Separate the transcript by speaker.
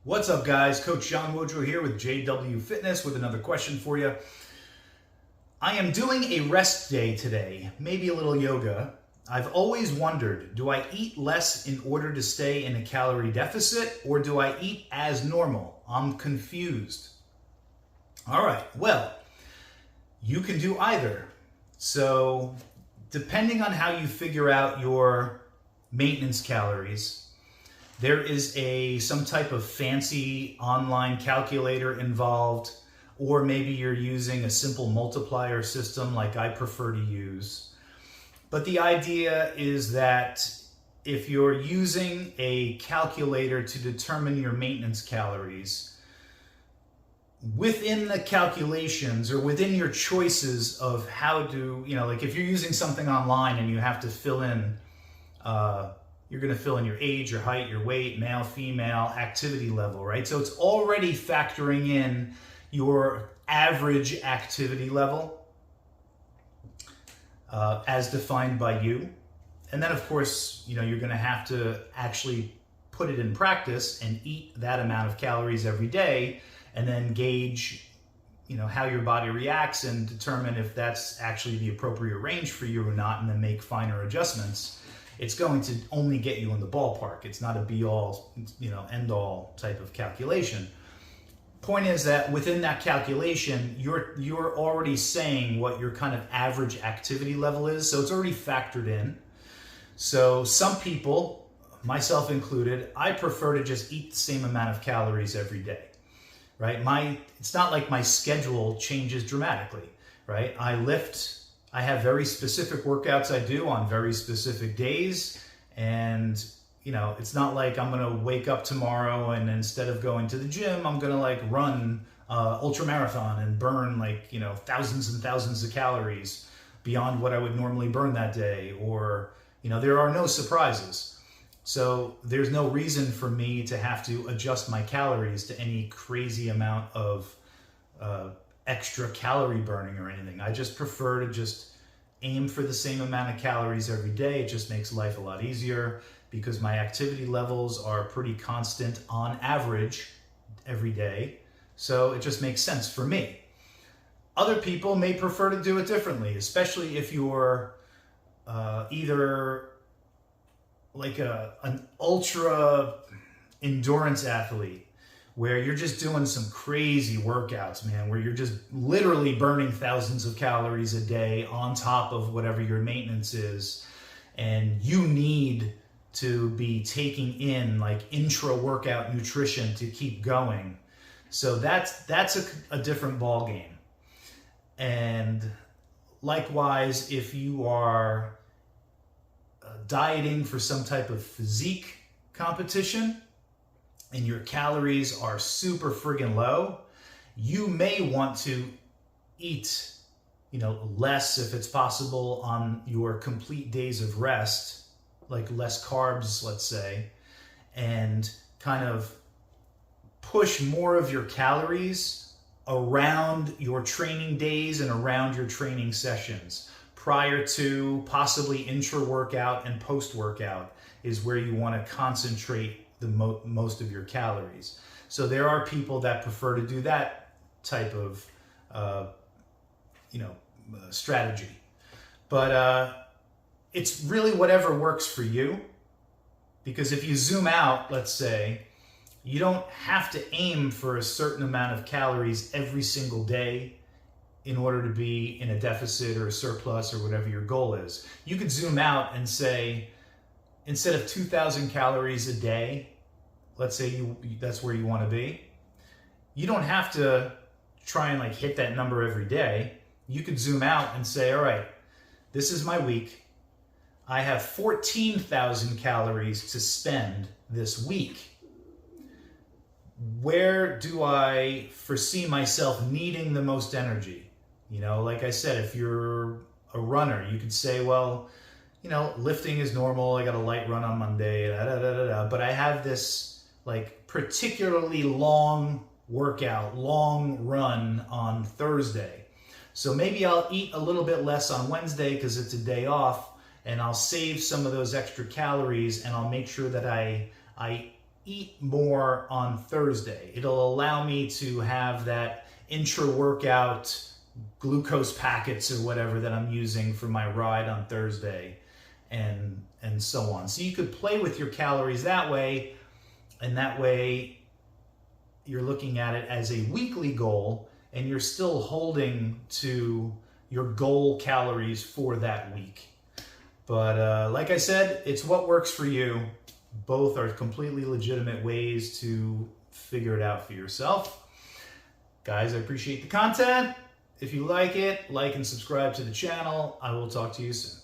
Speaker 1: What's up, guys? Coach John Woodrow here with JW Fitness with another question for you. I am doing a rest day today, maybe a little yoga. I've always wondered, do I eat less in order to stay in a calorie deficit, or do I eat as normal? I'm confused. All right, well, you can do either. So depending on how you figure out your maintenance calories, there is some type of fancy online calculator involved, or maybe you're using a simple multiplier system like I prefer to use. But the idea is that if you're using a calculator to determine your maintenance calories, within the calculations or within your choices of how to, like if you're using something online and you have to fill in, you're going to fill in your age, your height, your weight, male, female, activity level, right? So it's already factoring in your average activity level as defined by you. And then, of course, you're going to have to actually put it in practice and eat that amount of calories every day, and then gauge, how your body reacts and determine if that's actually the appropriate range for you or not, and then make finer adjustments. It's going to only get you in the ballpark. It's not a be-all, end-all type of calculation. Point is that within that calculation, you're already saying what your kind of average activity level is, so it's already factored in. So some people, myself included, I prefer to just eat the same amount of calories every day, right? It's not like my schedule changes dramatically, right? I have very specific workouts I do on very specific days, and it's not like I'm gonna wake up tomorrow and instead of going to the gym, I'm gonna run ultra marathon and burn thousands and thousands of calories beyond what I would normally burn that day, or there are no surprises. So there's no reason for me to have to adjust my calories to any crazy amount of extra calorie burning or anything. I just prefer to just aim for the same amount of calories every day. It just makes life a lot easier because my activity levels are pretty constant on average every day. So it just makes sense for me. Other people may prefer to do it differently, especially if you're either like an ultra endurance athlete, where you're just doing some crazy workouts, man, where you're just literally burning thousands of calories a day on top of whatever your maintenance is. And you need to be taking in intra-workout nutrition to keep going. So that's a different ball game. And likewise, if you are dieting for some type of physique competition, and your calories are super friggin' low, you may want to eat, less if it's possible on your complete days of rest, like less carbs, let's say, and kind of push more of your calories around your training days and around your training sessions. Prior to possibly intra-workout and post-workout is where you want to concentrate the most of your calories. So there are people that prefer to do that type of strategy, but it's really whatever works for you. Because if you zoom out, let's say, you don't have to aim for a certain amount of calories every single day in order to be in a deficit or a surplus or whatever your goal is. You could zoom out and say, instead of 2,000 calories a day, let's say that's where you want to be, you don't have to try and hit that number every day. You could zoom out and say, all right, this is my week. I have 14,000 calories to spend this week. Where do I foresee myself needing the most energy? Like I said, if you're a runner, you could say, well, lifting is normal. I got a light run on Monday, but I have this particularly long workout, long run on Thursday. So maybe I'll eat a little bit less on Wednesday because it's a day off, and I'll save some of those extra calories, and I'll make sure that I eat more on Thursday. It'll allow me to have that intra-workout glucose packets or whatever that I'm using for my ride on Thursday, and so on. So you could play with your calories that way, and that way you're looking at it as a weekly goal, and you're still holding to your goal calories for that week. But like I said, it's what works for you. Both are completely legitimate ways to figure it out for yourself. Guys, I appreciate the content. If you like it, like and subscribe to the channel. I will talk to you soon.